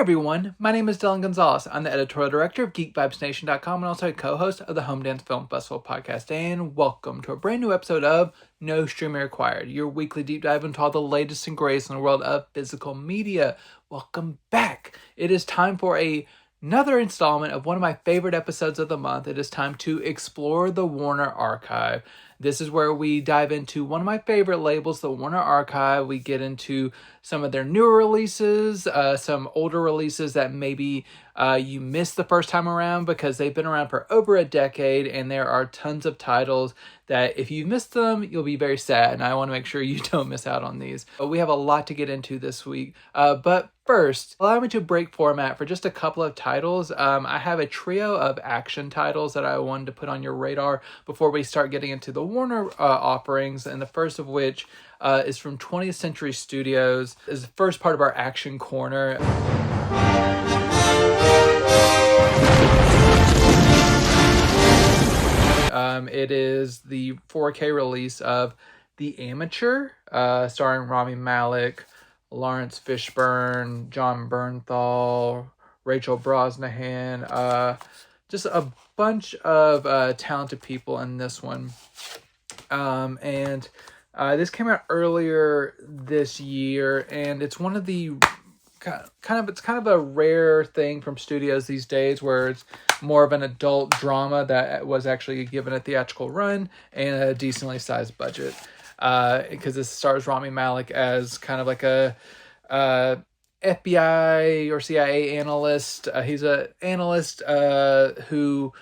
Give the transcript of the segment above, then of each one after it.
everyone, my name is Dillon Gonzalez. I'm the editorial director of GeekVibesNation.com and also a co-host of the Home Dance Film Festival podcast. And welcome to a brand new episode of No Streaming Required, your weekly deep dive into all the latest and greatest in the world of physical media. Welcome back. It is time for another installment of one of my favorite episodes of the month. It is time to explore the Warner Archive. This is where we dive into one of my favorite labels, the Warner Archive. We get into some of their newer releases, some older releases that maybe you missed the first time around because they've been around for over a decade, and there are tons of titles that if you missed them, you'll be very sad, and I want to make sure you don't miss out on these. But we have a lot to get into this week. But first, allow me to break format for just a couple of titles. I have a trio of action titles that I wanted to put on your radar before we start getting into the Warner offerings, and the first of which is from 20th Century Studios. Is the first part of our action corner. It is the 4K release of The Amateur, starring Rami Malek, Lawrence Fishburne, John Bernthal, Rachel Brosnahan, just a bunch of talented people in this one. And this came out earlier this year, and it's one of the it's kind of a rare thing from studios these days where it's more of an adult drama that was actually given a theatrical run and a decently sized budget. Because this stars Rami Malek as kind of like a FBI or CIA analyst. He's an analyst who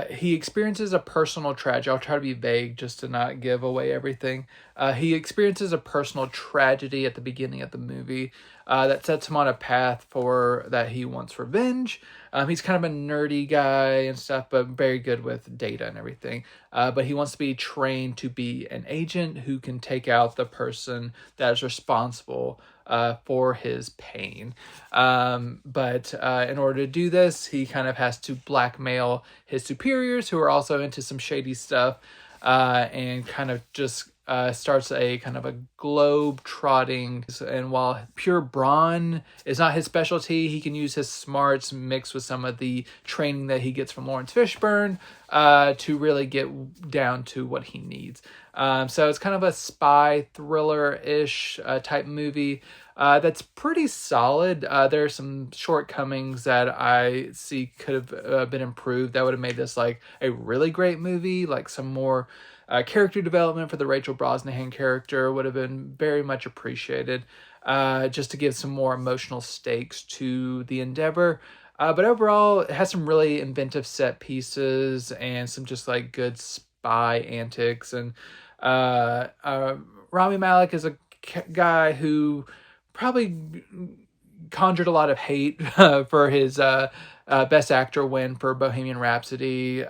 he experiences a personal tragedy. I'll try to be vague just to not give away everything. He experiences a personal tragedy at the beginning of the movie that sets him on a path that he wants revenge. He's kind of a nerdy guy and stuff, but very good with data and everything. But he wants to be trained to be an agent who can take out the person that is responsible for his pain. But in order to do this, he kind of has to blackmail his superiors who are also into some shady stuff, and kind of just starts a kind of a globe-trotting. And while pure brawn is not his specialty, he can use his smarts mixed with some of the training that he gets from Lawrence Fishburne to really get down to what he needs. So it's kind of a spy thriller-ish type movie that's pretty solid. There are some shortcomings that I see could have been improved that would have made this like a really great movie, like some more character development for the Rachel Brosnahan character would have been very much appreciated, just to give some more emotional stakes to the endeavor. But overall, it has some really inventive set pieces and some just like good spy antics. And Rami Malek is a guy who probably conjured a lot of hate for his Best Actor win for Bohemian Rhapsody.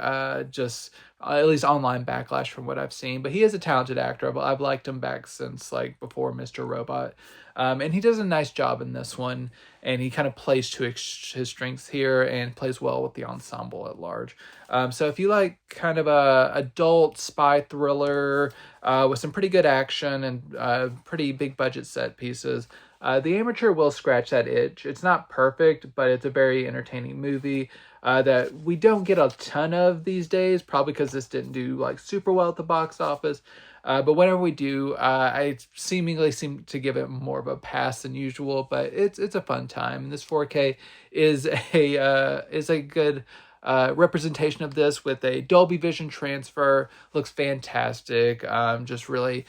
Just at least online backlash from what I've seen. But he is a talented actor. I've liked him back since like before Mr. Robot. And he does a nice job in this one. And he kind of plays to his strengths here and plays well with the ensemble at large. So if you like kind of a adult spy thriller with some pretty good action and pretty big budget set pieces, The Amateur will scratch that itch. It's not perfect, but it's a very entertaining movie that we don't get a ton of these days, probably because this didn't do like super well at the box office. But whenever we do, I seemingly seem to give it more of a pass than usual. But it's a fun time, and this 4K is a good representation of this with a Dolby Vision transfer. Looks fantastic. Just really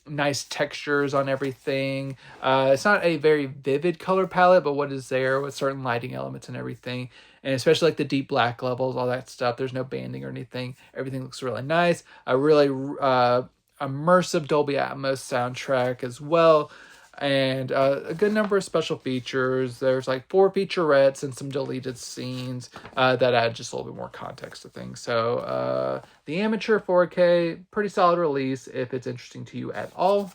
nice textures on everything. It's not a very vivid color palette, but what is there with certain lighting elements and everything, and especially like the deep black levels, all that stuff. There's no banding or anything. Everything looks really nice. A really immersive Dolby Atmos soundtrack as well. And a good number of special features. There's like 4 featurettes and some deleted scenes that add just a little bit more context to things. So The Amateur 4K, pretty solid release if it's interesting to you at all.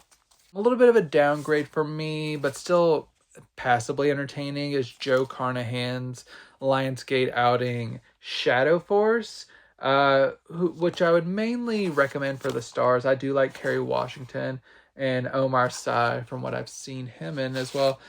A little bit of a downgrade for me, but still passably entertaining, is Joe Carnahan's Lionsgate outing Shadow Force, which I would mainly recommend for the stars. I do like Kerry Washington and Omar Sy from what I've seen him in as well.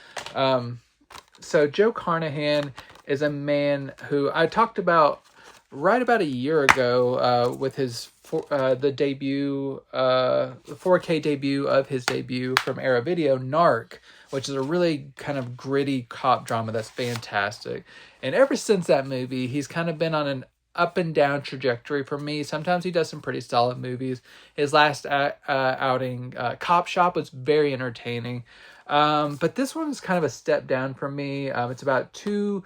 So Joe Carnahan is a man who I talked about right about a year ago with his the debut, the 4K debut of his debut from Era Video, Narc, which is a really kind of gritty cop drama that's fantastic. And ever since that movie, he's kind of been on an up and down trajectory for me. Sometimes he does some pretty solid movies. His last outing, Cop Shop, was very entertaining. But this one is kind of a step down for me. It's about two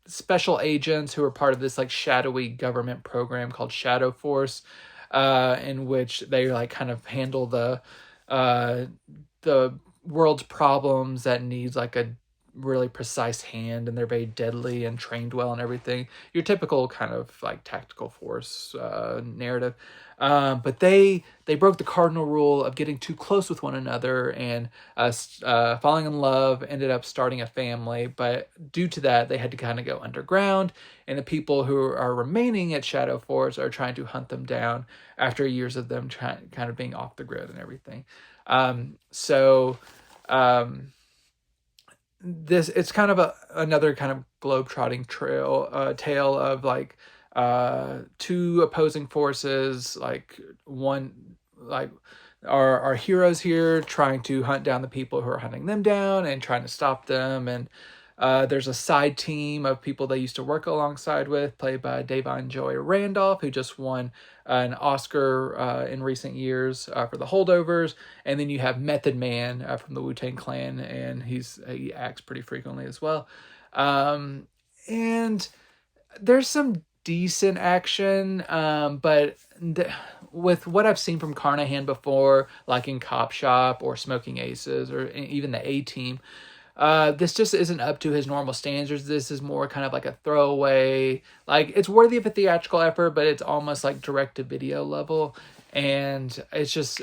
special agents who are part of this like shadowy government program called Shadow Force, in which they like kind of handle the world's problems that needs like a really precise hand, and they're very deadly and trained well and everything. Your typical kind of like tactical force narrative. But they broke the cardinal rule of getting too close with one another and falling in love, ended up starting a family. But due to that, they had to kind of go underground, and the people who are remaining at Shadow Force are trying to hunt them down after years of them kind of being off the grid and everything. This it's kind of another kind of globetrotting tale of like two opposing forces, like one like our heroes here trying to hunt down the people who are hunting them down and trying to stop them. And there's a side team of people they used to work alongside with, played by Davon Joy Randolph, who just won an Oscar in recent years for The Holdovers. And then you have Method Man from the Wu-Tang Clan, and he acts pretty frequently as well. And there's some decent action, but with what I've seen from Carnahan before, like in Cop Shop or Smoking Aces or even the A-Team, this just isn't up to his normal standards. This is more kind of like a throwaway, like it's worthy of a theatrical effort, but it's almost like direct-to-video level. And it's just,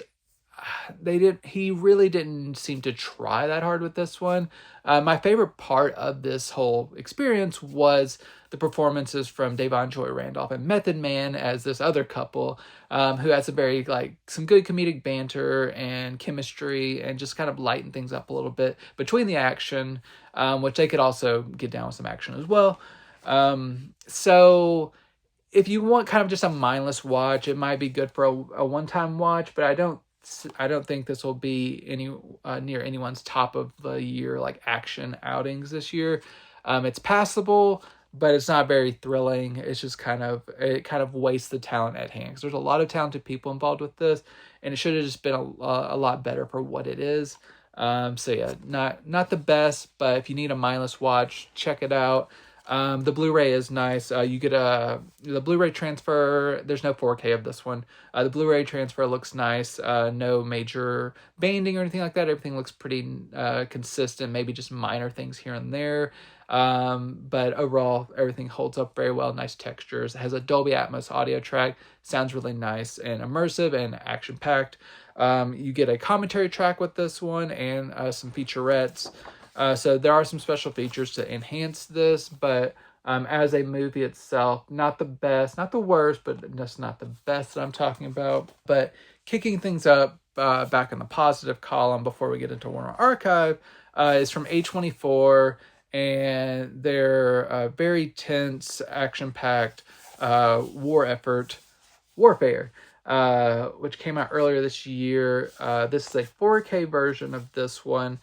he really didn't seem to try that hard with this one. My favorite part of this whole experience was the performances from Davon Joy Randolph and Method Man as this other couple, who has some good comedic banter and chemistry, and just kind of lighten things up a little bit between the action, which they could also get down with some action as well. So if you want kind of just a mindless watch, it might be good for a one-time watch, but I don't think this will be near anyone's top of the year like action outings this year. It's passable, but it's not very thrilling. It's just it kind of wastes the talent at hand, because there's a lot of talented people involved with this, and it should have just been a lot better for what it is. So yeah, not the best, but if you need a mindless watch, check it out. The Blu-ray is nice. You get the Blu-ray transfer. There's no 4K of this one. The Blu-ray transfer looks nice. No major banding or anything like that. Everything looks pretty consistent. Maybe just minor things here and there. But overall, everything holds up very well. Nice textures. It has a Dolby Atmos audio track. Sounds really nice and immersive and action-packed. You get a commentary track with this one and some featurettes. So there are some special features to enhance this, but as a movie itself, not the best, not the worst, but just not the best that I'm talking about. But kicking things up back in the positive column before we get into Warner Archive is from A24, and their very tense, action-packed Warfare, which came out earlier this year. This is a 4K version of this one.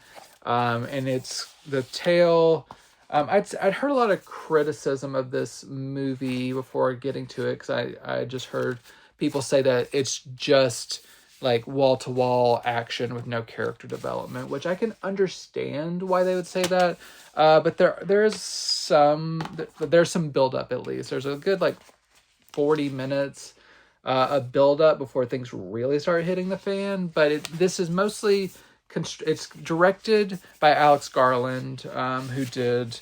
And it's the tale. I'd heard a lot of criticism of this movie before getting to it, because I just heard people say that it's just like wall-to-wall action with no character development, which I can understand why they would say that. But there's some build-up at least. There's a good 40 minutes of build-up before things really start hitting the fan. But this is mostly... It's directed by Alex Garland, who did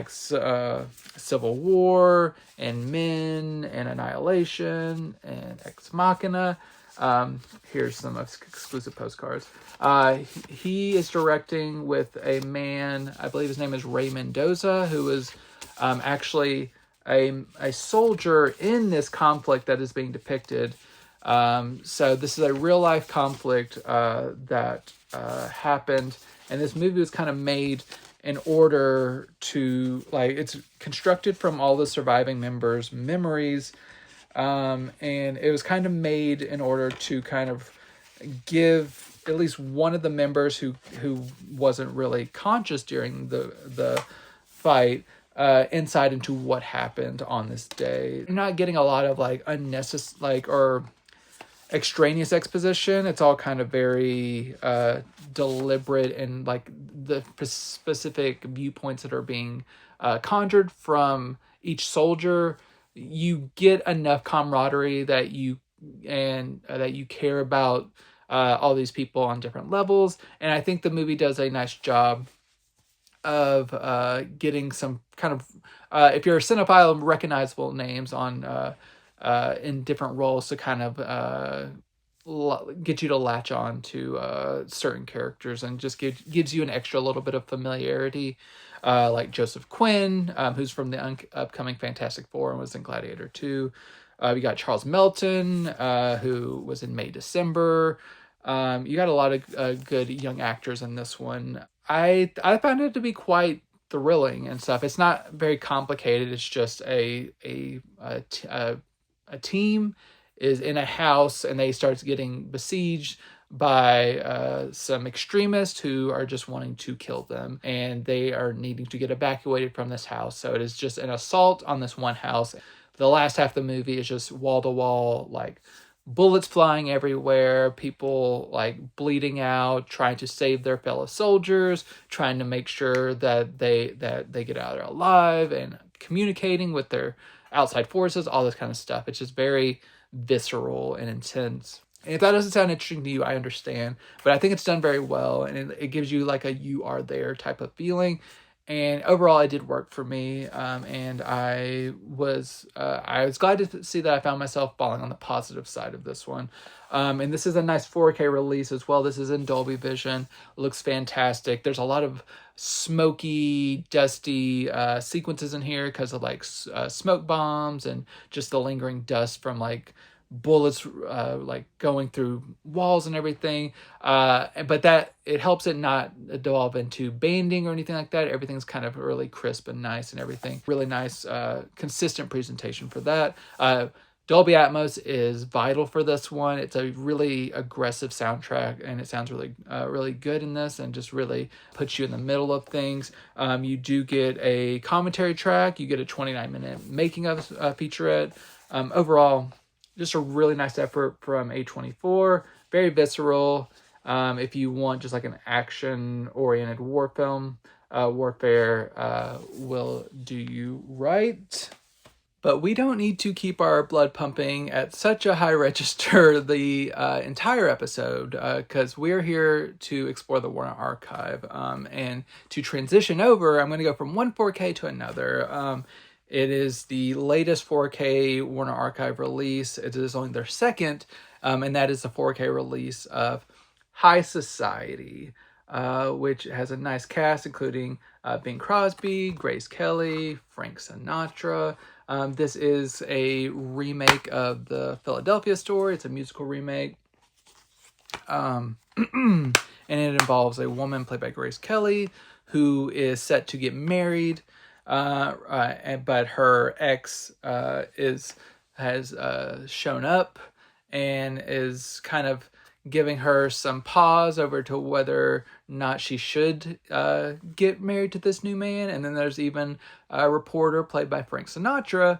Civil War and Men and Annihilation and Ex Machina. Here's some exclusive postcards. He is directing with a man, I believe his name is Ray Mendoza, who is actually a soldier in this conflict that is being depicted. So this is a real life conflict that happened, and this movie was kind of made in order to, like, it's constructed from all the surviving members' memories, and it was kind of made in order to kind of give at least one of the members who wasn't really conscious during the fight insight into what happened on this day. You're not getting a lot of like unnecessary or extraneous exposition. It's all kind of very deliberate, and like the specific viewpoints that are being conjured from each soldier. You get enough camaraderie that you care about all these people on different levels, and I think the movie does a nice job of getting some kind of if you're a cinephile, recognizable names on in different roles to kind of get you to latch on to certain characters, and just gives you an extra little bit of familiarity. Like Joseph Quinn, who's from the upcoming Fantastic Four and was in Gladiator 2. You got Charles Melton, who was in May December. You got a lot of good young actors in this one. I found it to be quite thrilling and stuff. It's not very complicated. It's just a team is in a house, and they start getting besieged by some extremists who are just wanting to kill them, and they are needing to get evacuated from this house. So it is just an assault on this one house. The last half of the movie is just wall to wall, like bullets flying everywhere, people like bleeding out, trying to save their fellow soldiers, trying to make sure that they get out of there alive, and communicating with their outside forces, all this kind of stuff. It's just very visceral and intense. And if that doesn't sound interesting to you, I understand, but I think it's done very well, and it gives you like a you are there type of feeling. And overall, it did work for me, and I was glad to see that I found myself falling on the positive side of this one. And this is a nice 4K release as well. This is in Dolby Vision. It looks fantastic. There's a lot of smoky, dusty sequences in here because of like smoke bombs and just the lingering dust from like bullets like going through walls and everything, but that it helps it not devolve into banding or anything like that. Everything's kind of really crisp and nice, and everything really nice consistent presentation for that. Dolby Atmos is vital for this one. It's a really aggressive soundtrack, and it sounds really really good in this, and just really puts you in the middle of things. You do get a commentary track. You get a 29-minute making of featurette. Overall, just a really nice effort from A24. Very visceral. If you want just like an action-oriented war film, Warfare will do you right. But we don't need to keep our blood pumping at such a high register the entire episode, because we're here to explore the Warner Archive. And to transition over, I'm going to go from one 4K to another. It is the latest 4K Warner Archive release. It is only their second, and that is the 4K release of High Society, which has a nice cast, including Bing Crosby, Grace Kelly, Frank Sinatra. This is a remake of the Philadelphia story. It's a musical remake. And it involves a woman played by Grace Kelly who is set to get married. But her ex has shown up and is kind of giving her some pause over to whether or not she should get married to this new man. And then there's even a reporter played by Frank Sinatra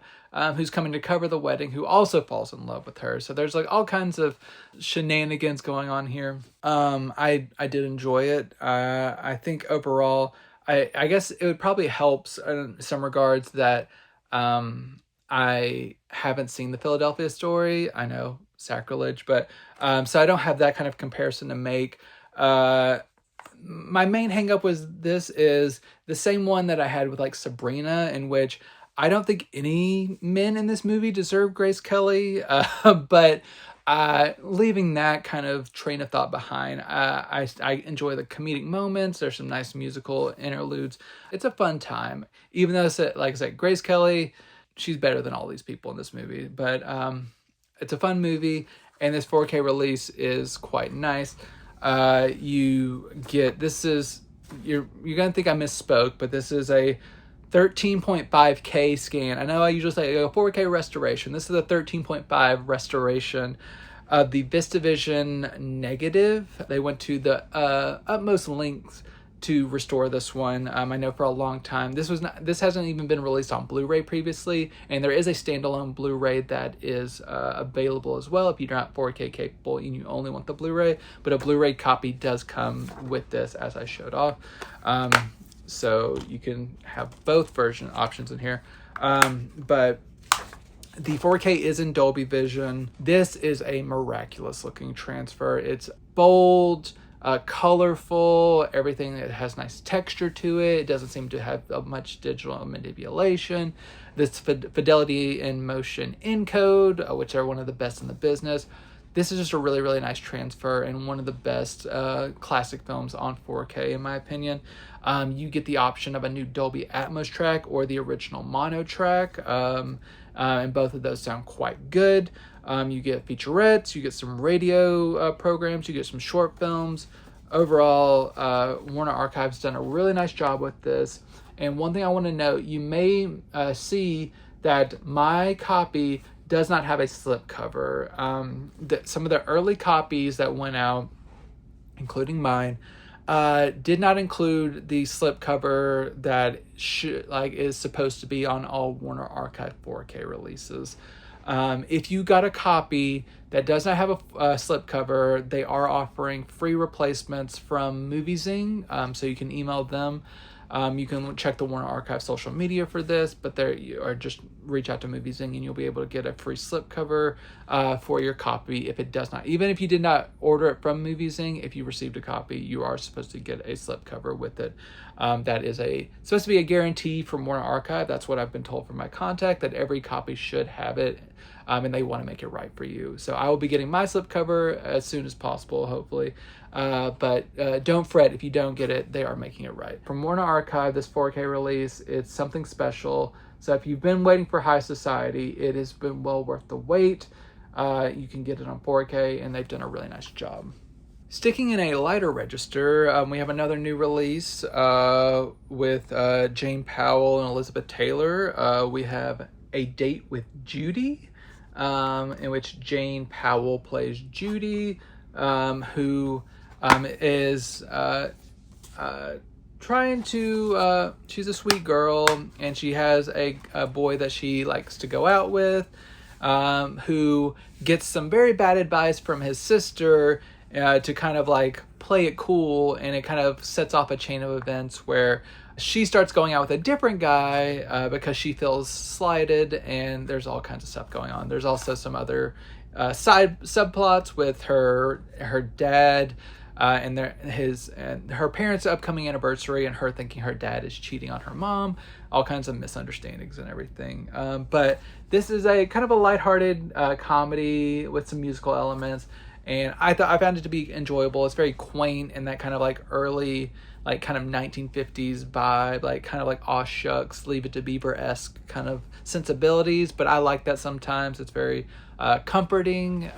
who's coming to cover the wedding, who also falls in love with her. So there's like all kinds of shenanigans going on here. I did enjoy it. I think overall, I guess it would probably help in some regards that I haven't seen the Philadelphia story. I know, sacrilege, but so I don't have that kind of comparison to make. My main hangup was this is the same one that I had with like Sabrina, in which I don't think any men in this movie deserve Grace Kelly, but leaving that kind of train of thought behind, I enjoy the comedic moments. There's some nice musical interludes. It's a fun time, even though it's, like I said, Grace Kelly, she's better than all these people in this movie. But it's a fun movie, and this 4K release is quite nice. You get, this is, you're going to think I misspoke, but this is a 13.5K scan. I know I usually say a 4K restoration. This is a 13.5 restoration of the VistaVision negative. They went to the utmost lengths to restore this one. I know for a long time this hasn't even been released on Blu-ray previously, and there is a standalone Blu-ray that is available as well if you're not 4K capable and you only want the Blu-ray. But a Blu-ray copy does come with this, as I showed off. So you can have both version options in here. But the 4K is in Dolby Vision. This is a miraculous looking transfer. It's bold, colorful, everything that has nice texture to it. It doesn't seem to have much digital manipulation. This fidelity and motion encode, which are one of the best in the business. This is just a really, really nice transfer and one of the best classic films on 4K, in my opinion. You get the option of a new Dolby Atmos track or the original mono track, and both of those sound quite good. You get featurettes, you get some radio programs, you get some short films. Overall, Warner Archive's done a really nice job with this. And one thing I want to note, you may see that my copy does not have a slipcover. Some of the early copies that went out, including mine, did not include the slipcover that is supposed to be on all Warner Archive 4K releases. If you got a copy that does not have a slipcover, they are offering free replacements from MovieZing, so you can email them. You can check the Warner Archive social media for this, but or just reach out to MovieZing and you'll be able to get a free slipcover for your copy if it does not. Even if you did not order it from MovieZing, if you received a copy, you are supposed to get a slipcover with it. That is supposed to be a guarantee from Warner Archive. That's what I've been told from my contact, that every copy should have it, and they want to make it right for you. So I will be getting my slipcover as soon as possible, hopefully. But don't fret if you don't get it. They are making it right. From Warner Archive, this 4K release, it's something special. So if you've been waiting for High Society, it has been well worth the wait. You can get it on 4K, and they've done a really nice job. Sticking in a lighter register, we have another new release with Jane Powell and Elizabeth Taylor. We have A Date with Judy, in which Jane Powell plays Judy, who is trying to, she's a sweet girl, and she has a boy that she likes to go out with, who gets some very bad advice from his sister to kind of like play it cool, and it kind of sets off a chain of events where she starts going out with a different guy because she feels slighted, and there's all kinds of stuff going on. There's also some other side subplots with her dad and her parents' upcoming anniversary, and her thinking her dad is cheating on her mom, all kinds of misunderstandings and everything. But this is a kind of a lighthearted comedy with some musical elements, and I found it to be enjoyable. It's very quaint in that kind of like early, like kind of 1950s vibe, like kind of like aw shucks, Leave It to Beaver-esque kind of sensibilities, but I like that sometimes. It's very comforting,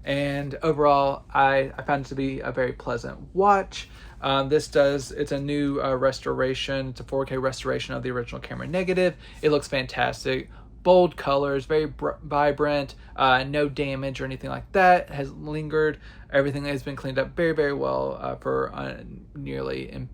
and overall I found it to be a very pleasant watch. It's a new restoration. It's a 4K restoration of the original camera negative. It looks fantastic. Bold colors, very vibrant, no damage or anything like that has lingered. Everything has been cleaned up very, very well for nearly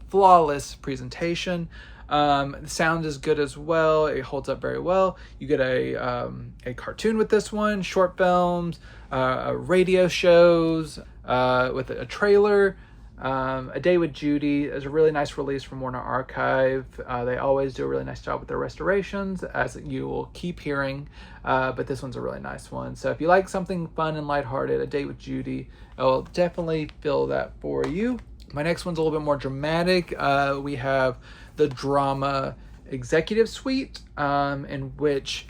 flawless presentation. The sound is good as well. It holds up very well. You get a cartoon with this one, short films, radio shows with a trailer. A Day with Judy is a really nice release from Warner Archive. They always do a really nice job with their restorations, as you will keep hearing, but this one's a really nice one. So if you like something fun and lighthearted, A Date with Judy, I will definitely fill that for you. My next one's a little bit more dramatic. We have the drama Executive Suite, in which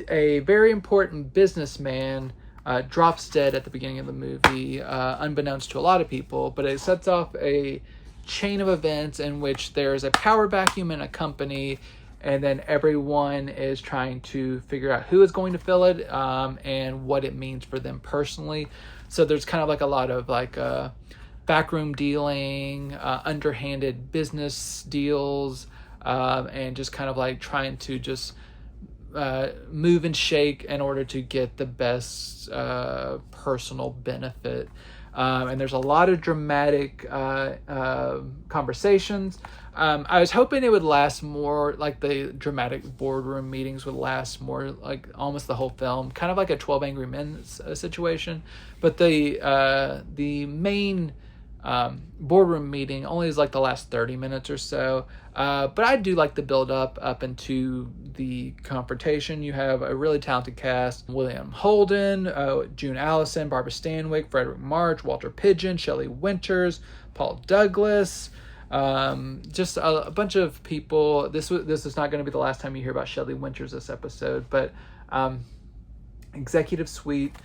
a very important businessman drops dead at the beginning of the movie, unbeknownst to a lot of people, but it sets off a chain of events in which there's a power vacuum in a company, and then everyone is trying to figure out who is going to fill it, and what it means for them personally. So there's kind of like a lot of like backroom dealing, underhanded business deals, and just kind of like trying to just move and shake in order to get the best personal benefit. And there's a lot of dramatic conversations. I was hoping it would last more, like the dramatic boardroom meetings would last more, like almost the whole film, kind of like a 12 Angry Men situation. But the main boardroom meeting only is like the last 30 minutes or so. But I do like the build up into the confrontation. You have a really talented cast: William Holden, June Allison, Barbara Stanwyck, Frederick March, Walter Pidgeon, Shelley Winters, Paul Douglas. Just a bunch of people. This is not going to be the last time you hear about Shelley Winters this episode, but executive suite.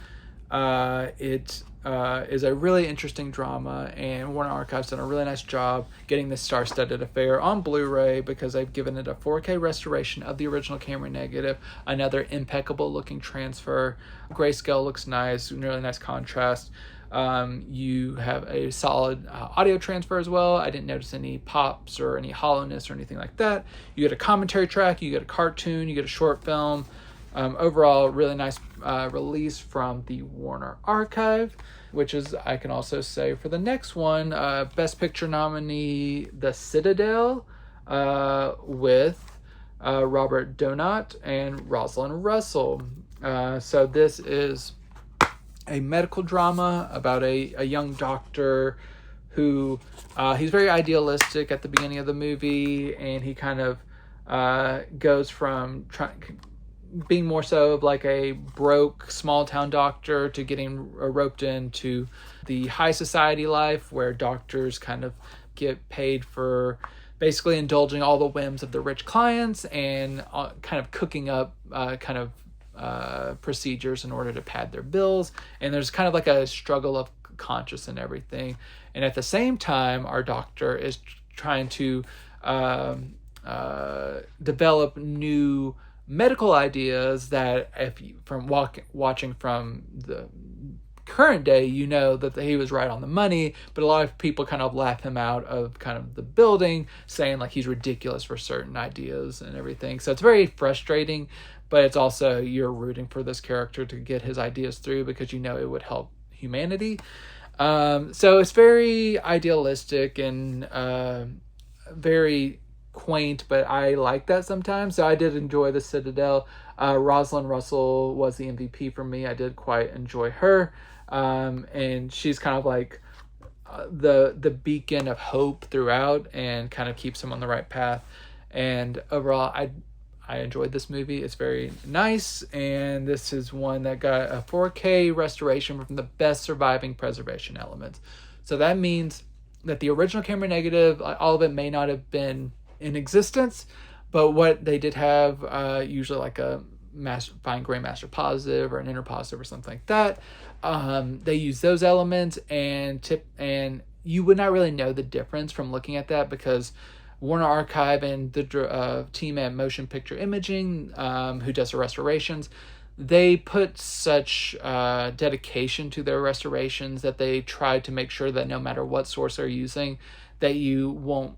It is a really interesting drama, and Warner Archive's done a really nice job getting this star-studded affair on Blu-ray, because they've given it a 4K restoration of the original camera negative, another impeccable looking transfer. Grayscale looks nice, really nice contrast. You have a solid audio transfer as well. I didn't notice any pops or any hollowness or anything like that. You get a commentary track, you get a cartoon, you get a short film. Overall, really nice release from the Warner Archive, which is, I can also say for the next one, Best Picture nominee, The Citadel, with Robert Donat and Rosalind Russell. So this is a medical drama about a young doctor who, he's very idealistic at the beginning of the movie, and he kind of goes from being more so of like a broke small town doctor to getting roped into the high society life, where doctors kind of get paid for basically indulging all the whims of the rich clients and kind of cooking up procedures in order to pad their bills. And there's kind of like a struggle of conscience and everything. And at the same time, our doctor is trying to develop new medical ideas that, if you, from watching from the current day, you know that he was right on the money, but a lot of people kind of laugh him out of kind of the building, saying like he's ridiculous for certain ideas and everything. So it's very frustrating, but it's also, you're rooting for this character to get his ideas through because you know it would help humanity. So it's very idealistic and very quaint, but I like that sometimes. So I did enjoy The Citadel. Rosalind Russell was the MVP for me. I did quite enjoy her. And she's kind of like the beacon of hope throughout and kind of keeps him on the right path. And overall, I enjoyed this movie. It's very nice, and this is one that got a 4K restoration from the best surviving preservation elements. So that means that the original camera negative, all of it may not have been in existence, but what they did have, usually like a fine grain master positive or an inner positive or something like that, they use those elements, and you would not really know the difference from looking at that, because Warner Archive and the team at Motion Picture Imaging, who does the restorations, they put such dedication to their restorations that they try to make sure that no matter what source they're using, that you won't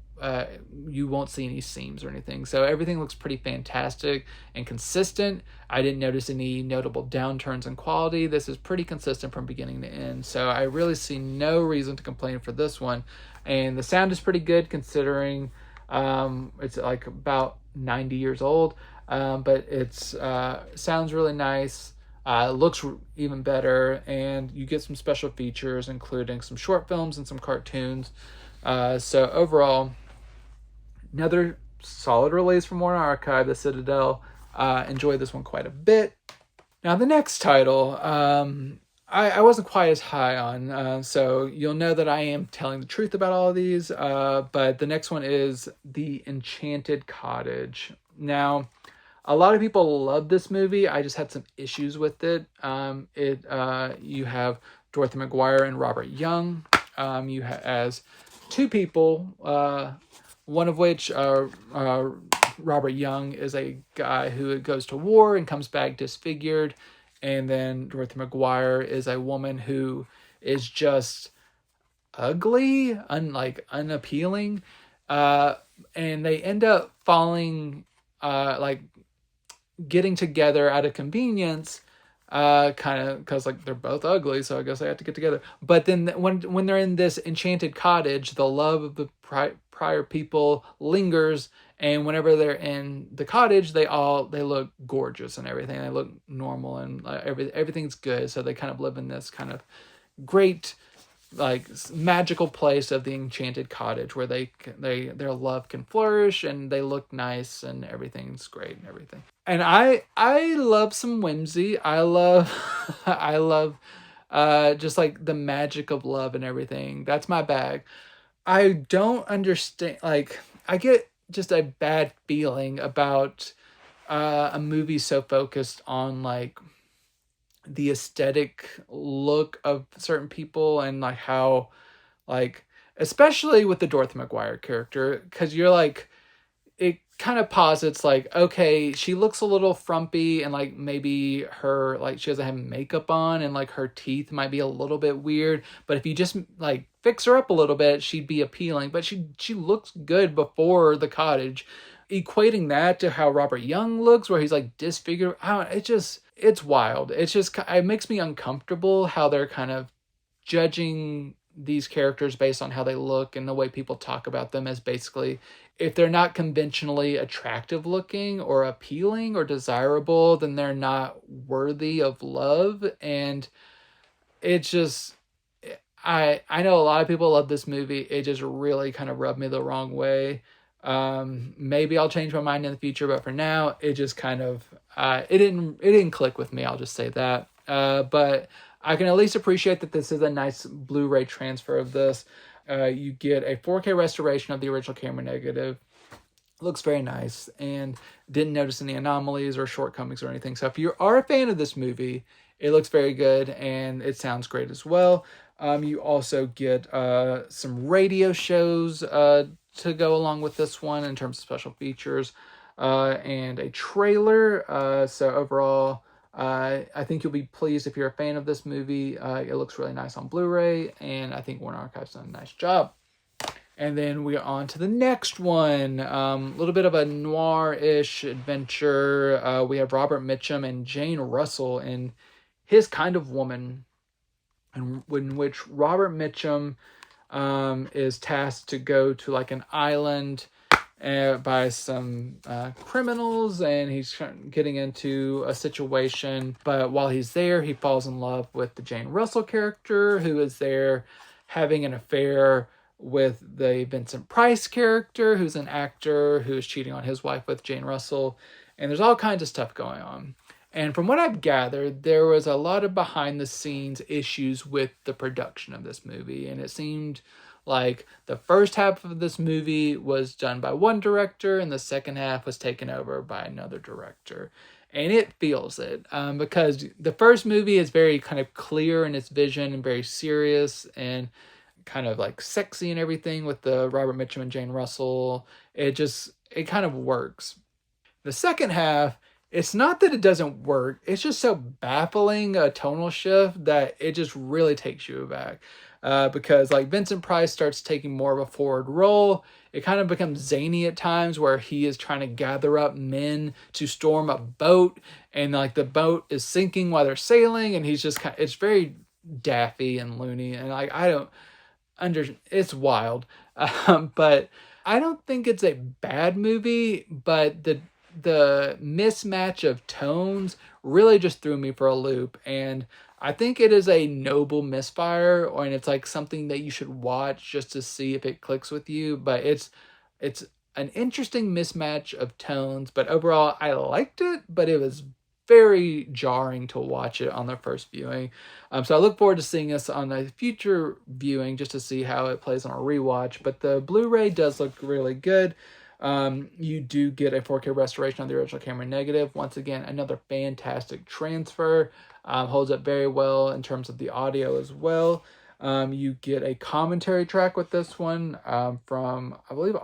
see any seams or anything. So everything looks pretty fantastic and consistent. I didn't notice any notable downturns in quality. This is pretty consistent from beginning to end. So I really see no reason to complain for this one. And the sound is pretty good considering it's like about 90 years old. But it's sounds really nice. Looks even better, and you get some special features, including some short films and some cartoons. So overall, another solid release from Warner Archive, The Citadel. Enjoyed this one quite a bit. Now the next title, I wasn't quite as high on, so you'll know that I am telling the truth about all of these, but the next one is The Enchanted Cottage. Now, a lot of people love this movie. I just had some issues with it. You have Dorothy McGuire and Robert Young. As two people, one of which Robert Young is a guy who goes to war and comes back disfigured. And then Dorothy McGuire is a woman who is just ugly, unappealing. And they end up falling, like getting together out of convenience, kind of because like they're both ugly, so I guess they have to get together. But then when they're in this enchanted cottage, the love of the prior people lingers, and whenever they're in the cottage, they look gorgeous and everything. They look normal and everything's good. So they kind of live in this kind of great, like, magical place of the enchanted cottage where their love can flourish and they look nice and everything's great and everything. And I love some whimsy. I love I love just like the magic of love and everything. That's my bag. I don't understand, like, I get just a bad feeling about a movie so focused on like the aesthetic look of certain people, and like how, like, especially with the Dorothy McGuire character, because you're like, it kind of posits like, okay, she looks a little frumpy and like maybe her, like, she doesn't have makeup on and like her teeth might be a little bit weird, but if you just like fix her up a little bit, she'd be appealing. But she looks good before the cottage. Equating that to how Robert Young looks, where he's like disfigured, it's wild. It makes me uncomfortable how they're kind of judging these characters based on how they look, and the way people talk about them as basically, if they're not conventionally attractive looking or appealing or desirable, then they're not worthy of love. And it just, I know a lot of people love this movie. It just really kind of rubbed me the wrong way. Maybe I'll change my mind in the future, but for now, it just kind of, it didn't click with me. I'll just say that. But I can at least appreciate that this is a nice Blu-ray transfer of this. You get a 4K restoration of the original camera negative. Looks very nice, and didn't notice any anomalies or shortcomings or anything. So if you are a fan of this movie, it looks very good and it sounds great as well. You also get some radio shows to go along with this one in terms of special features, and a trailer. So overall, I think you'll be pleased if you're a fan of this movie. It looks really nice on Blu-ray, and I think Warner Archive's done a nice job. And then we are on to the next one. A little bit of a noir-ish adventure. We have Robert Mitchum and Jane Russell in His Kind of Woman, in which Robert Mitchum is tasked to go to like an island by some criminals, and he's getting into a situation. But while he's there, he falls in love with the Jane Russell character, who is there having an affair with the Vincent Price character, who's an actor who is cheating on his wife with Jane Russell. And there's all kinds of stuff going on. And from what I've gathered, there was a lot of behind the scenes issues with the production of this movie. And it seemed like the first half of this movie was done by one director and the second half was taken over by another director. And it feels it, because the first movie is very kind of clear in its vision and very serious and kind of like sexy and everything with the Robert Mitchum and Jane Russell. It kind of works. The second half, it's not that it doesn't work. It's just so baffling a tonal shift that it just really takes you aback. Because like Vincent Price starts taking more of a forward role. It kind of becomes zany at times, where he is trying to gather up men to storm a boat, and like the boat is sinking while they're sailing, and he's just it's very daffy and loony, and like it's wild. But I don't think it's a bad movie, but the mismatch of tones really just threw me for a loop. And I think it is a noble misfire, and it's like something that you should watch just to see if it clicks with you. But it's an interesting mismatch of tones. But overall, I liked it, but it was very jarring to watch it on the first viewing. So I look forward to seeing this on a future viewing just to see how it plays on a rewatch. But the Blu-ray does look really good. You do get a 4K restoration on the original camera negative. Once again, another fantastic transfer. Holds up very well in terms of the audio as well. You get a commentary track with this one from, I believe,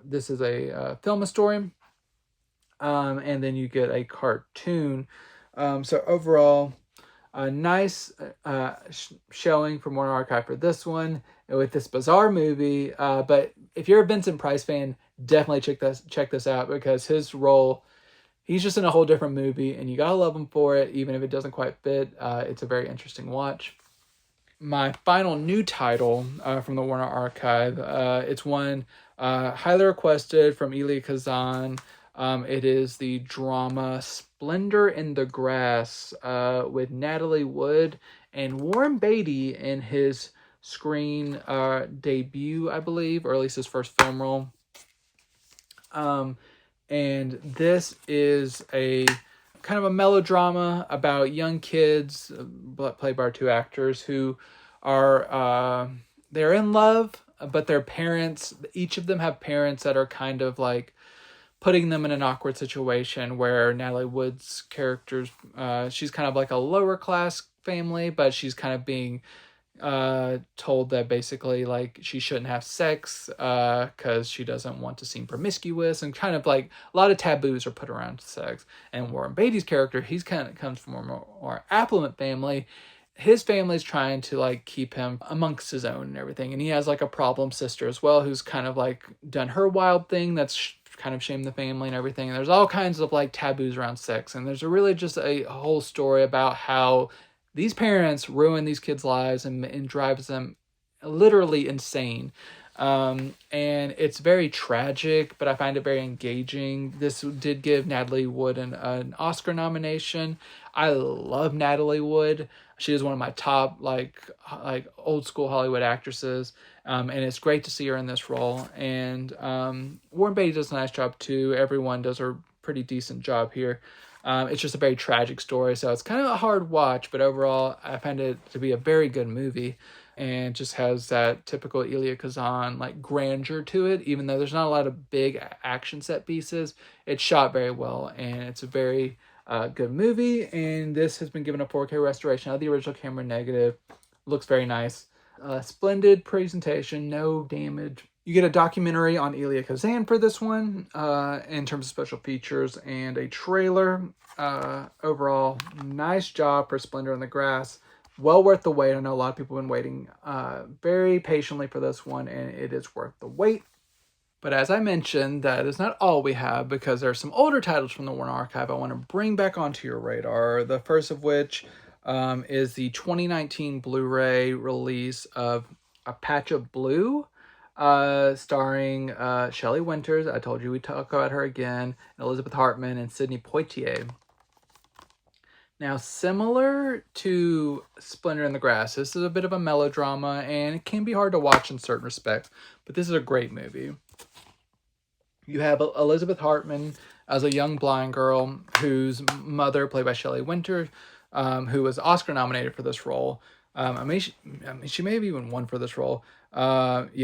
this is a film historian. and then you get a cartoon. So overall, a nice showing from Warner Archive for this one with this bizarre movie. But if you're a Vincent Price fan, definitely check this out, because his role, he's just in a whole different movie, and you gotta love him for it, even if it doesn't quite fit. It's a very interesting watch. My final new title from the Warner Archive, it's one highly requested from Elia Kazan. It is the drama Splendor in the Grass with Natalie Wood and Warren Beatty in his screen debut, I believe, or at least his first film role. And this is a kind of a melodrama about young kids played by our two actors who are they're in love, but their parents, each of them have parents that are kind of like putting them in an awkward situation, where Natalie Wood's characters, she's kind of like a lower class family, but she's kind of being told that basically like she shouldn't have sex because she doesn't want to seem promiscuous, and kind of like a lot of taboos are put around sex. And Warren Beatty's character, he's kind of comes from a more affluent family. His family's trying to like keep him amongst his own and everything, and he has like a problem sister as well, who's kind of like done her wild thing that's kind of shamed the family and everything. And there's all kinds of like taboos around sex, and there's really just a whole story about how these parents ruin these kids' lives and drives them literally insane. And it's very tragic, but I find it very engaging. This did give Natalie Wood an Oscar nomination. I love Natalie Wood. She is one of my top like old school Hollywood actresses. And it's great to see her in this role. And Warren Beatty does a nice job too. Everyone does a pretty decent job here. It's just a very tragic story, so it's kind of a hard watch, but overall, I find it to be a very good movie, and just has that typical Elia Kazan like grandeur to it. Even though there's not a lot of big action set pieces, it's shot very well, and it's a very good movie. And this has been given a 4K restoration of the original camera negative. Looks very nice. Splendid presentation, no damage. You get a documentary on Elia Kazan for this one, in terms of special features, and a trailer. Overall, nice job for Splendor in the Grass. Well worth the wait. I know a lot of people have been waiting very patiently for this one, and it is worth the wait. But as I mentioned, that is not all we have, because there are some older titles from the Warner Archive I want to bring back onto your radar. The first of which is the 2019 Blu-ray release of A Patch of Blue, starring Shelley Winters. I told you we'd talk about her again. Elizabeth Hartman and Sidney Poitier. Now, similar to Splendor in the Grass, this is a bit of a melodrama, and it can be hard to watch in certain respects, but this is a great movie. You have Elizabeth Hartman as a young blind girl whose mother, played by Shelley Winters, who was Oscar nominated for this role. She may have even won for this role.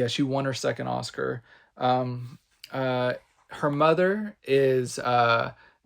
She won her second Oscar. Her mother is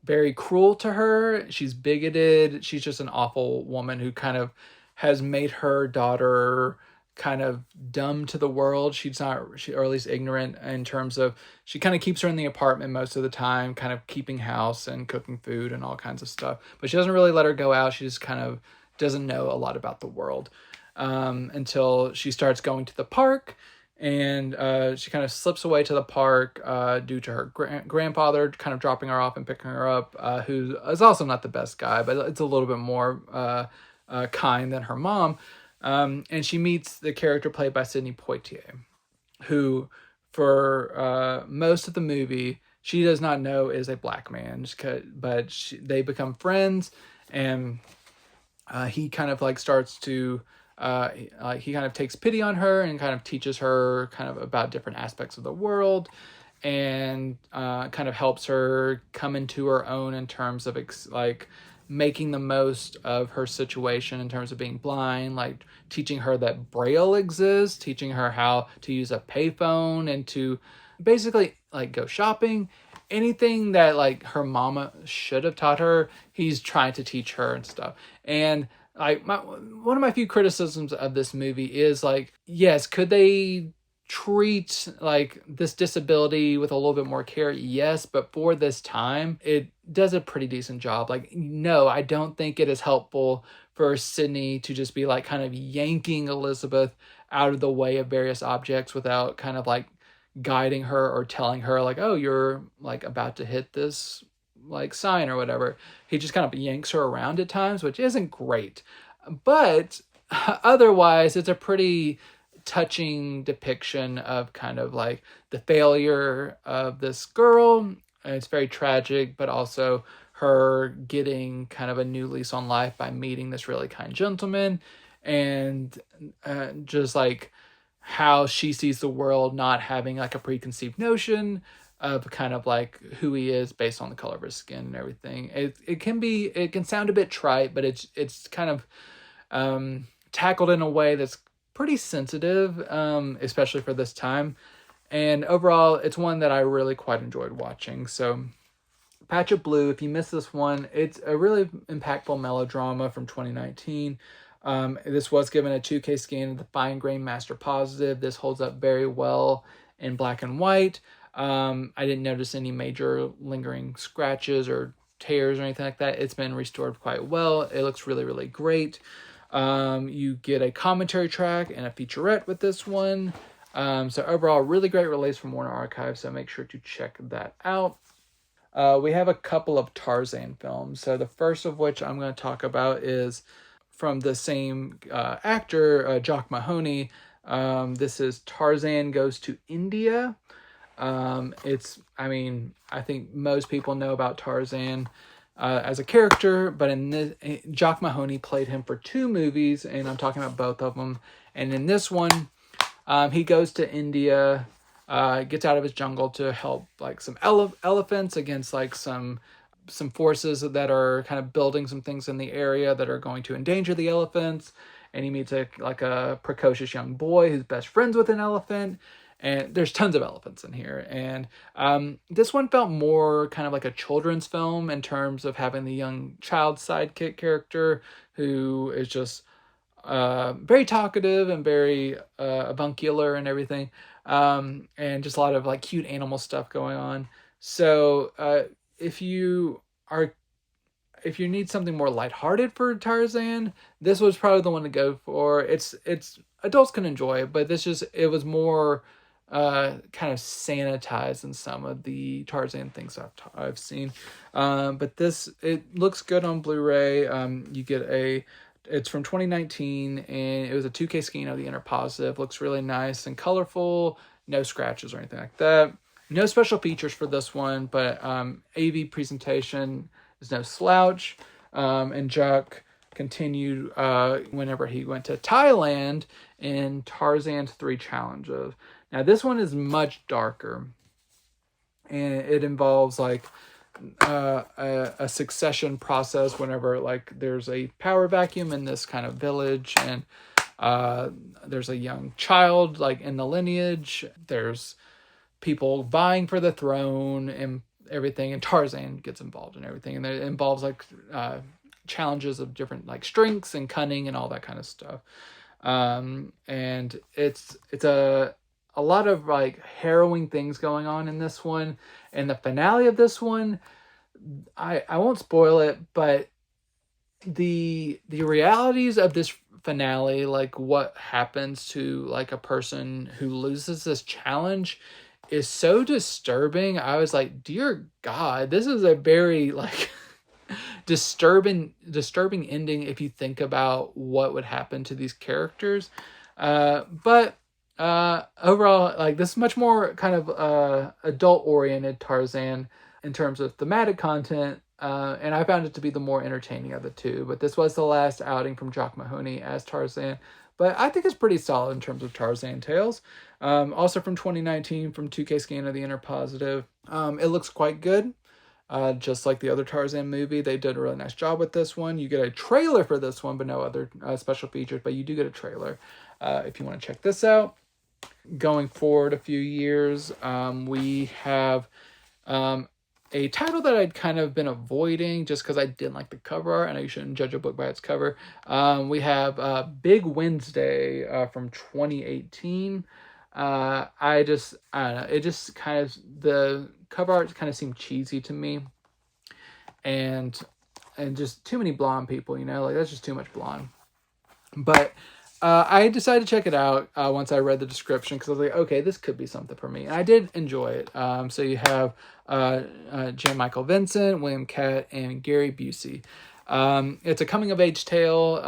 very cruel to her. She's bigoted. She's just an awful woman who kind of has made her daughter kind of dumb to the world. Or at least ignorant, in terms of, she kind of keeps her in the apartment most of the time, kind of keeping house and cooking food and all kinds of stuff. But she doesn't really let her go out. She just kind of doesn't know a lot about the world, until she starts going to the park. And she kind of slips away to the park due to her grandfather kind of dropping her off and picking her up, who is also not the best guy, but it's a little bit more kind than her mom. And she meets the character played by Sidney Poitier, who for most of the movie she does not know is a black man, but they become friends, and he kind of like starts to he kind of takes pity on her and kind of teaches her kind of about different aspects of the world, and kind of helps her come into her own in terms of making the most of her situation in terms of being blind, like teaching her that Braille exists, teaching her how to use a payphone, and to basically like go shopping. Anything that like her mama should have taught her, he's trying to teach her and stuff. And one of my few criticisms of this movie is like, yes, could they treat like this disability with a little bit more care, yes, but for this time it does a pretty decent job. Like, no, I don't think it is helpful for Sidney to just be like kind of yanking Elizabeth out of the way of various objects without kind of like guiding her or telling her like, oh, you're like about to hit this like sign or whatever. He just kind of yanks her around at times, which isn't great, but otherwise it's a pretty touching depiction of kind of like the failure of this girl. And it's very tragic, but also her getting kind of a new lease on life by meeting this really kind gentleman, and just like how she sees the world, not having like a preconceived notion of kind of like who he is based on the color of his skin and everything. It can sound a bit trite, but it's kind of tackled in a way that's pretty sensitive, especially for this time. And overall, it's one that I really quite enjoyed watching. So, Patch of Blue, if you missed this one, it's a really impactful melodrama from 2019. This was given a 2K scan of the fine grain master positive. This holds up very well in black and white. I didn't notice any major lingering scratches or tears or anything like that. It's been restored quite well. It looks really, really great. You get a commentary track and a featurette with this one. So overall, really great release from Warner Archive, so make sure to check that out. We have a couple of Tarzan films. So the first of which I'm going to talk about is from the same actor, Jock Mahoney. This is Tarzan Goes to India. I think most people know about Tarzan as a character, but in this, Jock Mahoney played him for 2 movies, and I'm talking about both of them. And in this one, he goes to India, gets out of his jungle to help like some elephants against like some forces that are kind of building some things in the area that are going to endanger the elephants. And he meets a precocious young boy who's best friends with an elephant. And there's tons of elephants in here. And this one felt more kind of like a children's film in terms of having the young child sidekick character who is just very talkative and very avuncular and everything. And just a lot of like cute animal stuff going on. So if you need something more lighthearted for Tarzan, this was probably the one to go for. It's adults can enjoy it, but it was more kind of sanitized than some of the Tarzan things I've seen. But it looks good on Blu-ray. It's from 2019, and it was a 2K scan of the inner positive. Looks really nice and colorful. No scratches or anything like that. No special features for this one, but AV presentation is no slouch. And Jock continued whenever he went to Thailand in Tarzan's 3 Challenges. Now, this one is much darker, and it involves like a succession process whenever like there's a power vacuum in this kind of village, and there's a young child like in the lineage. There's people vying for the throne and everything, and Tarzan gets involved in everything, and it involves like challenges of different like strengths and cunning and all that kind of stuff. And it's a lot of like harrowing things going on in this one. And the finale of this one, I won't spoil it, but the realities of this finale, like what happens to like a person who loses this challenge, is so disturbing. I was like, dear God, this is a very like disturbing ending if you think about what would happen to these characters. But overall, like this is much more kind of adult oriented Tarzan in terms of thematic content, and I found it to be the more entertaining of the 2. But this was the last outing from Jock Mahoney as Tarzan, but I think it's pretty solid in terms of Tarzan tales. Also from 2019, from 2K scan of the inner positive. It looks quite good. Just like the other Tarzan movie, they did a really nice job with this one. You get a trailer for this one, but no other special features, but you do get a trailer if you want to check this out. Going forward a few years, we have a title that I'd kind of been avoiding just because I didn't like the cover art, and you shouldn't judge a book by its cover. We have Big Wednesday from 2018. I don't know. It just kind of, the cover art kind of seemed cheesy to me, and just too many blonde people. Like that's just too much blonde. But I decided to check it out once I read the description, because I was like, okay, this could be something for me. And I did enjoy it. So you have J. Michael Vincent, William Catt, and Gary Busey. It's a coming of age tale.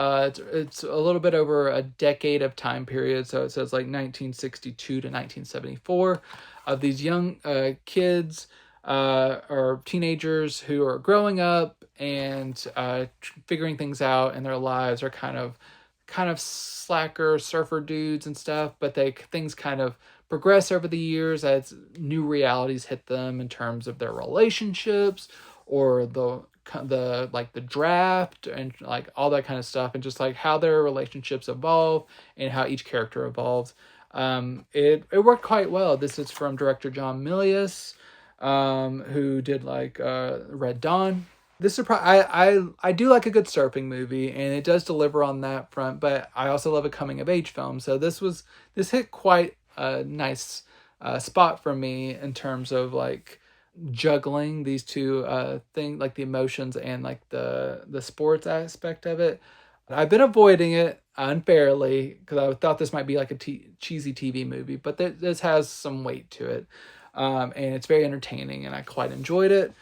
It's a little bit over a decade of time period. So it says like 1962 to 1974 of these young kids or teenagers who are growing up and figuring things out in their lives, are kind of slacker surfer dudes and stuff, but things kind of progress over the years as new realities hit them in terms of their relationships, or the like the draft, and like all that kind of stuff, and just like how their relationships evolve and how each character evolves. It worked quite well. This is from director John Milius, who did like Red Dawn. This is I do like a good surfing movie, and it does deliver on that front. But I also love a coming of age film, so this hit quite a nice spot for me in terms of like juggling these two things, like the emotions and like the sports aspect of it. I've been avoiding it unfairly because I thought this might be like a cheesy TV movie, but this has some weight to it, and it's very entertaining, and I quite enjoyed it.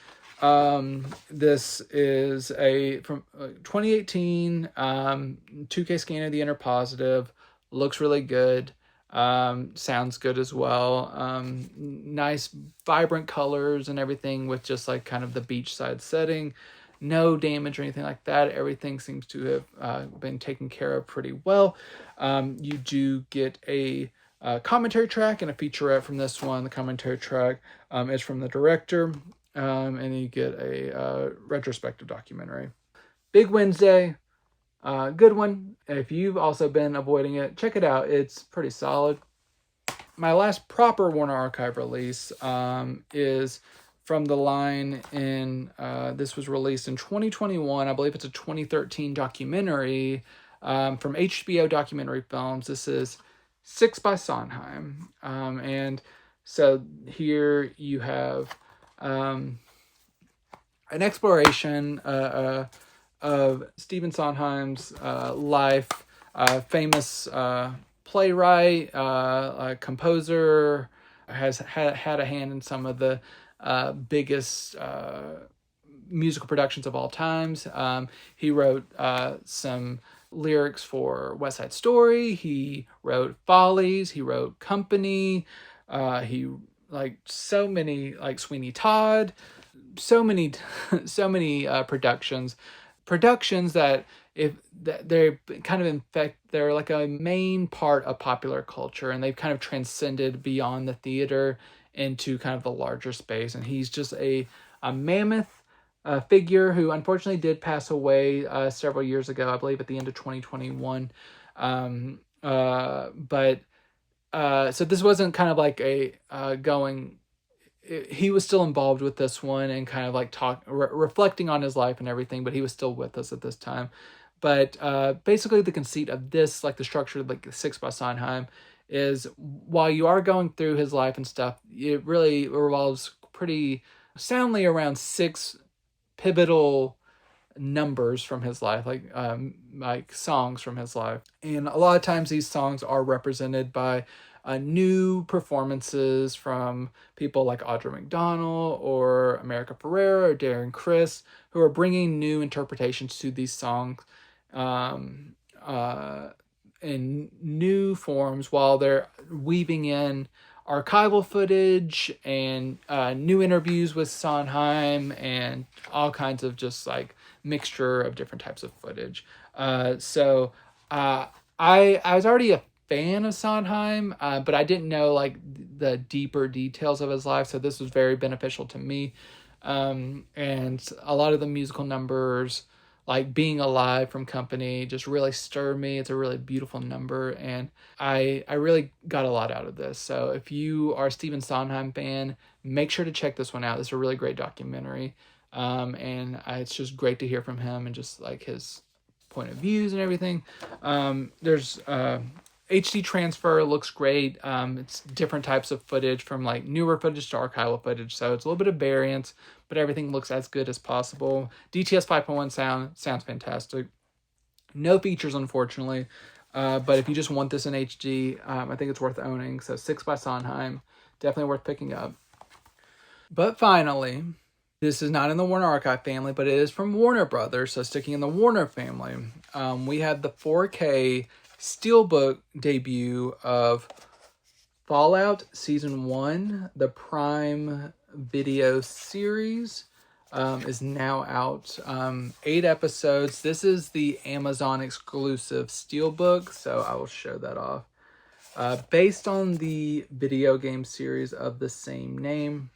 This is from 2018, 2K scan of the inner positive, looks really good, sounds good as well. Nice vibrant colors and everything, with just like kind of the beachside setting, no damage or anything like that. Everything seems to have been taken care of pretty well. You do get a commentary track and a featurette from this one. The commentary track is from the director. And you get a retrospective documentary. Big Wednesday, good one. If you've also been avoiding it, check it out. It's pretty solid. My last proper Warner Archive release is from the line in, this was released in 2021. I believe it's a 2013 documentary from HBO Documentary Films. This is 6 by Sondheim. And so here you have an exploration of Stephen Sondheim's life, famous playwright, composer, has had a hand in some of the biggest musical productions of all times. He wrote some lyrics for West Side Story. He wrote Follies. He wrote Company. He like so many, like Sweeney Todd, so many productions that they're kind of they're like a main part of popular culture, and they've kind of transcended beyond the theater into kind of the larger space. And he's just a mammoth figure who unfortunately did pass away several years ago, I believe at the end of 2021. So this wasn't kind of like he was still involved with this one and kind of like reflecting on his life and everything, but he was still with us at this time. But basically the conceit of this, like the structure of like 6 by Sondheim, is while you are going through his life and stuff, it really revolves pretty soundly around 6 pivotal numbers from his life, like songs from his life. And a lot of times these songs are represented by new performances from people like Audra McDonald or America Ferrera or Darren Criss, who are bringing new interpretations to these songs in new forms, while they're weaving in archival footage and new interviews with Sondheim and all kinds of just like mixture of different types of footage. So I was already a fan of Sondheim, but I didn't know like the deeper details of his life, so this was very beneficial to me. And a lot of the musical numbers, like Being Alive from Company, just really stirred me. It's a really beautiful number, and I really got a lot out of this. So if you are a Stephen Sondheim fan, make sure to check this one out. This is a really great documentary, and it's just great to hear from him and just like his point of views and everything. There's HD transfer looks great. It's different types of footage from like newer footage to archival footage, so it's a little bit of variance, but everything looks as good as possible. DTS 5.1 sounds fantastic. No features, unfortunately, but if you just want this in HD, I think it's worth owning. So 6 by Sondheim, definitely worth picking up. But finally, this is not in the Warner Archive family, but it is from Warner Brothers, so sticking in the Warner family. We had the 4K Steelbook debut of Fallout Season 1, the Prime Video series. Is now out. 8 episodes. This is the Amazon exclusive Steelbook, so I will show that off. Based on the video game series of the same name,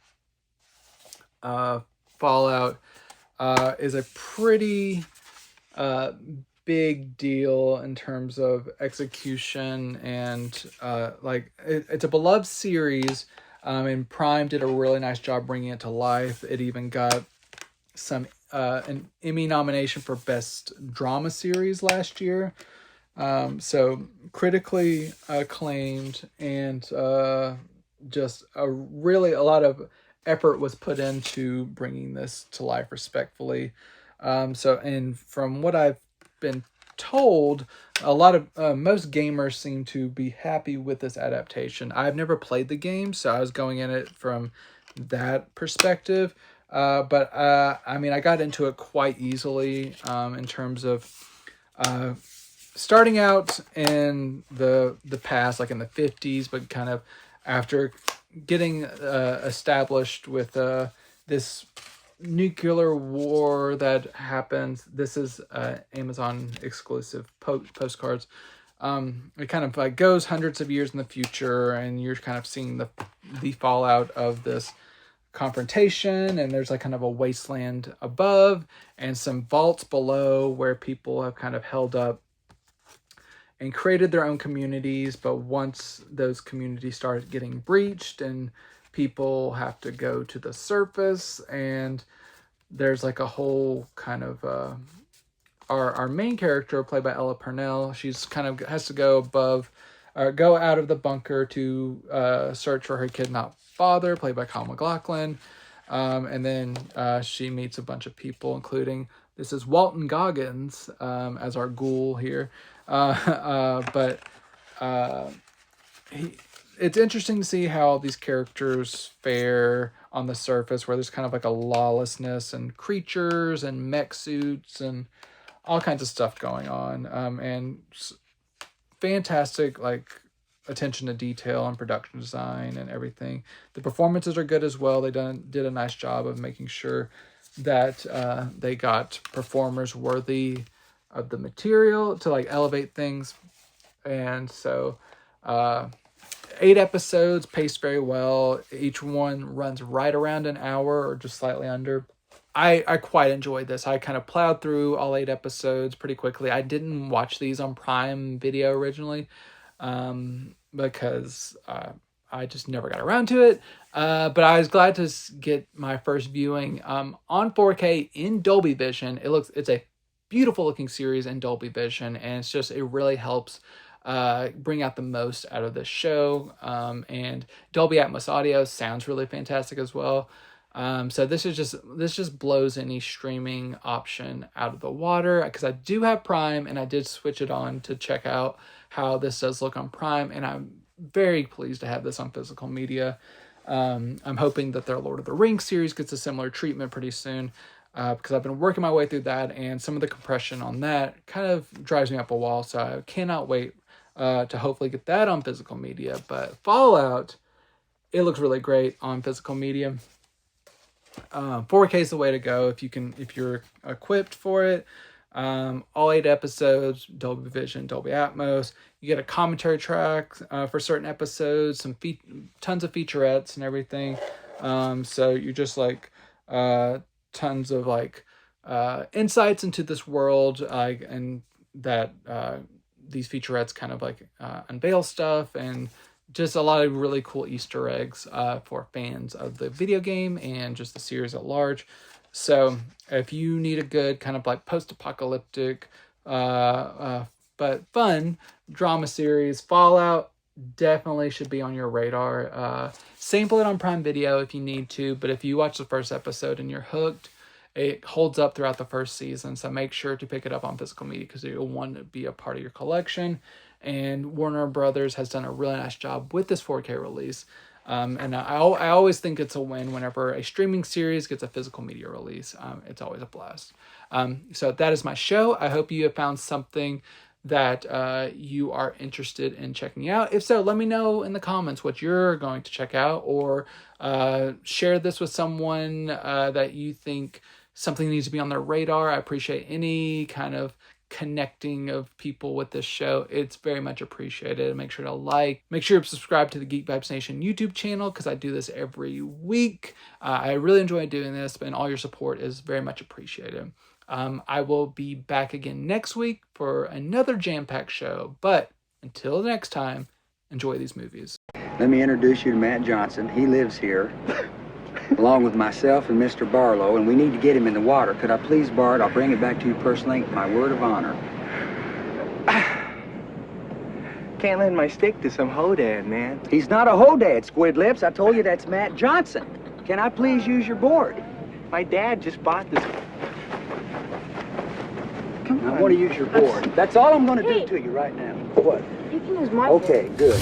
Fallout is a pretty big deal in terms of execution, and it's a beloved series, and Prime did a really nice job bringing it to life. It even got an Emmy nomination for Best Drama Series last year. So critically acclaimed, and just a lot of effort was put into bringing this to life respectfully. And from what I've been told, a lot of most gamers seem to be happy with this adaptation. I've never played the game, so I was going in it from that perspective. But I mean, I got into it quite easily in terms of starting out in the past, like in the 50s, but kind of after getting established with this nuclear war that happens. This is Amazon exclusive postcards. It kind of like goes hundreds of years in the future, and you're kind of seeing the fallout of this confrontation, and there's like kind of a wasteland above and some vaults below where people have kind of held up and created their own communities. But once those communities start getting breached, and people have to go to the surface, and there's like a whole kind of our main character, played by Ella Purnell, she's kind of has to go out of the bunker to search for her kidnapped father, played by Kyle MacLachlan. And then she meets a bunch of people, including, this is Walton Goggins as our ghoul here. It's interesting to see how these characters fare on the surface, where there's kind of like a lawlessness and creatures and mech suits and all kinds of stuff going on. And fantastic, like, attention to detail and production design and everything. The performances are good as well. They did a nice job of making sure that they got performers worthy of the material to like elevate things. And so 8 episodes, paced very well. Each one runs right around an hour or just slightly under. I quite enjoyed this. I kind of plowed through all 8 episodes pretty quickly. I didn't watch these on Prime Video originally, because I just never got around to it. But I was glad to get my first viewing on 4K in Dolby Vision. It's a beautiful looking series in Dolby Vision, and it really helps bring out the most out of this show. And Dolby Atmos audio sounds really fantastic as well. So this just blows any streaming option out of the water, because I do have Prime, and I did switch it on to check out how this does look on Prime, and I'm very pleased to have this on physical media. I'm hoping that their Lord of the Rings series gets a similar treatment pretty soon, because I've been working my way through that, and some of the compression on that kind of drives me up a wall, so I cannot wait to hopefully get that on physical media. But Fallout, it looks really great on physical media. 4K is the way to go if you're equipped for it. All 8 episodes, Dolby Vision, Dolby Atmos. You get a commentary track for certain episodes, tons of featurettes and everything. So you just like tons of like insights into this world, and that these featurettes kind of like unveil stuff, and just a lot of really cool Easter eggs for fans of the video game and just the series at large. So if you need a good kind of like post-apocalyptic but fun drama series. Fallout definitely should be on your radar. Sample it on Prime Video if you need to, but if you watch the first episode and you're hooked, it holds up throughout the first season, so make sure to pick it up on physical media because you'll want to be a part of your collection. And Warner Brothers has done a really nice job with this 4K release. And I always think it's a win whenever a streaming series gets a physical media release. It's always a blast. So that is my show. I hope you have found something that you are interested in checking out. If so, let me know in the comments what you're going to check out, or share this with someone that you think something needs to be on their radar. I appreciate any kind of connecting of people with this show. It's very much appreciated. Make sure to subscribe to the Geek Vibes Nation YouTube channel because I do this every week. I really enjoy doing this, and all your support is very much appreciated. I will be back again next week for another jam-packed show, but until next time, enjoy these movies. Let me introduce you to Matt Johnson. He lives here, along with myself and Mr. Barlow, and we need to get him in the water. Could I please, Bart? I'll bring it back to you personally, my word of honor. Can't lend my stick to some hodad, man. He's not a hodad, Squid Lips. I told you that's Matt Johnson. Can I please use your board? My dad just bought this. I want to use your board. That's all I'm going to do to you right now. What? You can use my Okay, good.